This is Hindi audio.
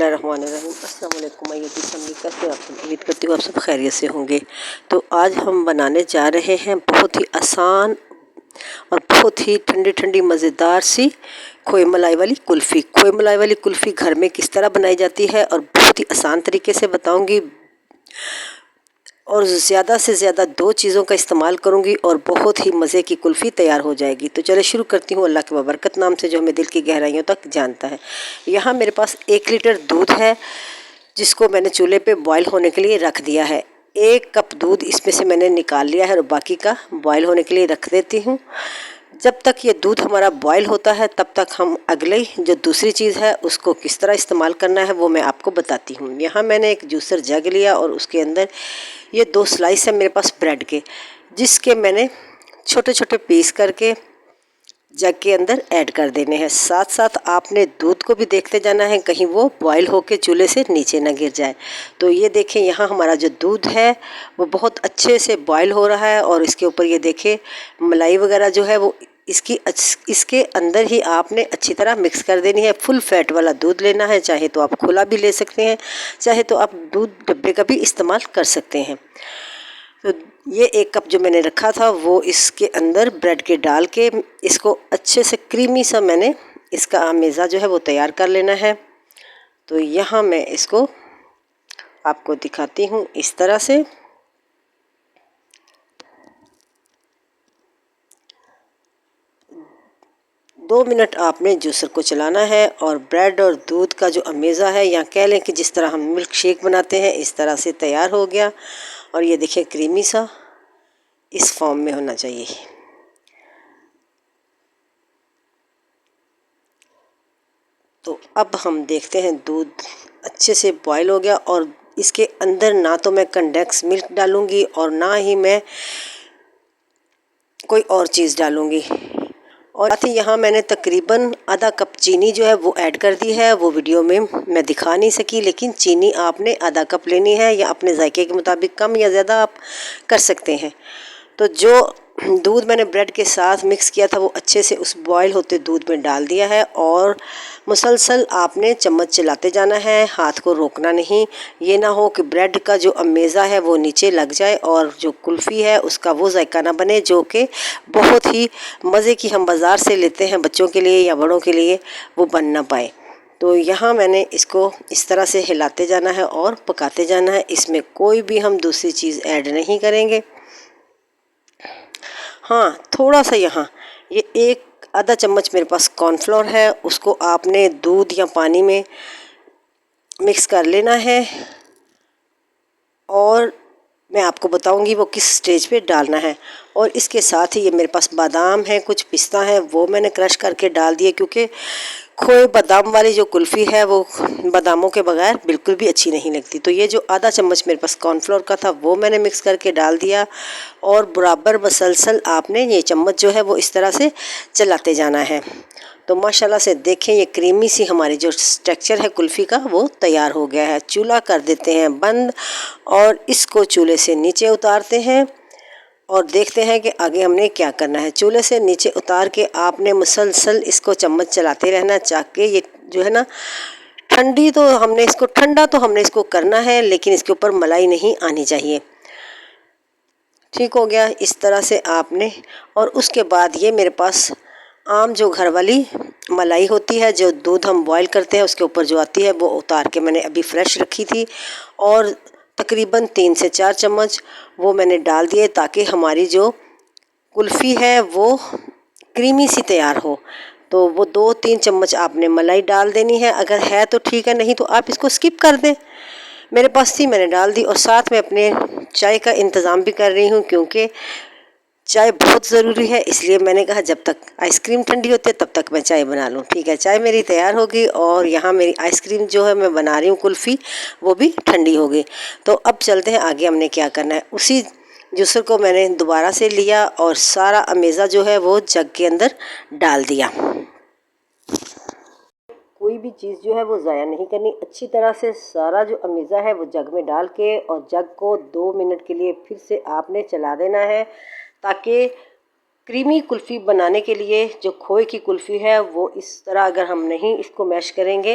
बिस्मिल्लाहिर्रहमानिर्रहीम। अस्सलाम वालेकुम माय यूट्यूब फैमिली, कैसे आप सब? उम्मीद करती हूँ आप सब खैरियत से होंगे। तो आज हम बनाने जा रहे हैं बहुत ही आसान और बहुत ही ठंडी ठंडी मज़ेदार सी खोए मलाई वाली कुल्फ़ी। खोए मलाई वाली कुल्फ़ी घर में किस तरह बनाई जाती है और बहुत ही आसान तरीके से बताऊँगी, और ज़्यादा से ज़्यादा 2 चीज़ों का इस्तेमाल करूँगी और बहुत ही मज़े की कुल्फ़ी तैयार हो जाएगी। तो चलिए शुरू करती हूँ अल्लाह के बबरकत नाम से, जो हमें दिल की गहराइयों तक जानता है। यहाँ मेरे पास 1 लीटर दूध है, जिसको मैंने चूल्हे पे बॉईल होने के लिए रख दिया है। 1 कप दूध इसमें से मैंने निकाल लिया है और बाकी का बॉईल होने के लिए रख देती हूँ। जब तक ये दूध हमारा बॉईल होता है तब तक हम अगले जो दूसरी चीज़ है उसको किस तरह इस्तेमाल करना है वो मैं आपको बताती हूँ। यहाँ मैंने एक जूसर जग लिया और उसके अंदर ये 2 स्लाइस है मेरे पास ब्रेड के, जिसके मैंने छोटे छोटे पीस करके जग के अंदर ऐड कर देने हैं। साथ साथ आपने दूध को भी देखते जाना है कहीं वो बॉईल होके चूल्हे से नीचे ना गिर जाए। तो ये देखें, यहाँ हमारा जो दूध है वो बहुत अच्छे से बॉईल हो रहा है और इसके ऊपर ये देखें मलाई वगैरह जो है वो इसके अंदर ही आपने अच्छी तरह मिक्स कर देनी है। फुल फैट वाला दूध लेना है, चाहे तो आप खुला भी ले सकते हैं, चाहे तो आप दूध डब्बे का भी इस्तेमाल कर सकते हैं। तो ये 1 कप जो मैंने रखा था वो इसके अंदर ब्रेड के डाल के इसको अच्छे से क्रीमी सा मैंने इसका आमेज़ा जो है वो तैयार कर लेना है। तो यहाँ मैं इसको आपको दिखाती हूँ इस तरह से। दो मिनट आपने जूसर को चलाना है और ब्रेड और दूध का जो अमेज़ा है, या कह लें कि जिस तरह हम मिल्क शेक बनाते हैं, इस तरह से तैयार हो गया। और ये देखिए क्रीमी सा इस फॉर्म में होना चाहिए। तो अब हम देखते हैं दूध अच्छे से बॉईल हो गया और इसके अंदर ना तो मैं कंडेंस मिल्क डालूँगी और ना ही मैं कोई और चीज़ डालूँगी। और साथ ही यहाँ मैंने तकरीबन आधा कप चीनी जो है वो ऐड कर दी है। वो वीडियो में मैं दिखा नहीं सकी, लेकिन चीनी आपने आधा कप लेनी है, या अपने जायके के मुताबिक कम या ज़्यादा आप कर सकते हैं। तो जो दूध मैंने ब्रेड के साथ मिक्स किया था वो अच्छे से उस बॉईल होते दूध में डाल दिया है और मुसलसल आपने चम्मच चलाते जाना है, हाथ को रोकना नहीं। ये ना हो कि ब्रेड का जो अमेज़ा है वो नीचे लग जाए और जो कुल्फ़ी है उसका वो जायका ना बने, जो कि बहुत ही मज़े की हम बाज़ार से लेते हैं बच्चों के लिए या बड़ों के लिए, वो बन ना पाए। तो यहाँ मैंने इसको इस तरह से हिलाते जाना है और पकाते जाना है। इसमें कोई भी हम दूसरी चीज़ ऐड नहीं करेंगे। हाँ, थोड़ा सा यहाँ ये 1 आधा चम्मच मेरे पास कॉर्नफ्लोर है, उसको आपने दूध या पानी में मिक्स कर लेना है और मैं आपको बताऊंगी वो किस स्टेज पे डालना है। और इसके साथ ही ये मेरे पास बादाम है, कुछ पिस्ता है, वो मैंने क्रश करके डाल दिए, क्योंकि खोए बादाम वाली जो कुल्फ़ी है वो बादामों के बगैर बिल्कुल भी अच्छी नहीं लगती। तो ये जो आधा चम्मच मेरे पास कॉर्नफ्लोर का था वो मैंने मिक्स करके डाल दिया और बराबर मसलसल आपने ये चम्मच जो है वो इस तरह से चलाते जाना है। तो माशाल्लाह से देखें ये क्रीमी सी हमारी जो टेक्सचर है कुल्फ़ी का वो तैयार हो गया है। चूल्हा कर देते हैं बंद और इसको चूल्हे से नीचे उतारते हैं और देखते हैं कि आगे हमने क्या करना है। चूल्हे से नीचे उतार के आपने मुसलसल इसको चम्मच चलाते रहना, चाके ये जो है ना ठंडा तो हमने इसको करना है, लेकिन इसके ऊपर मलाई नहीं आनी चाहिए। ठीक हो गया इस तरह से आपने। और उसके बाद ये मेरे पास आम जो घर वाली मलाई होती है, जो दूध हम बॉईल करते हैं उसके ऊपर जो आती है, वो उतार के मैंने अभी फ्रेश रखी थी और तकरीबन 3 से 4 चम्मच वो मैंने डाल दिए, ताकि हमारी जो कुल्फ़ी है वो क्रीमी सी तैयार हो। तो वो 2-3 चम्मच आपने मलाई डाल देनी है, अगर है तो ठीक है, नहीं तो आप इसको स्किप कर दें। मेरे पास थी, मैंने डाल दी। और साथ में अपने चाय का इंतज़ाम भी कर रही हूँ, क्योंकि चाय बहुत ज़रूरी है, इसलिए मैंने कहा जब तक आइसक्रीम ठंडी होती है तब तक मैं चाय बना लूँ। ठीक है, चाय मेरी तैयार होगी और यहाँ मेरी आइसक्रीम जो है मैं बना रही हूँ कुल्फ़ी, वो भी ठंडी हो गई। तो अब चलते हैं आगे हमने क्या करना है। उसी जूसर को मैंने दोबारा से लिया और सारा अमेज़ा जो है वो जग के अंदर डाल दिया। कोई भी चीज़ जो है वो ज़ाया नहीं करनी, अच्छी तरह से सारा जो अमेज़ा है वो जग में डाल के और जग को 2 मिनट के लिए फिर से आपने चला देना है, ताकि क्रीमी कुल्फ़ी बनाने के लिए जो खोए की कुल्फ़ी है वो इस तरह अगर हम नहीं इसको मैश करेंगे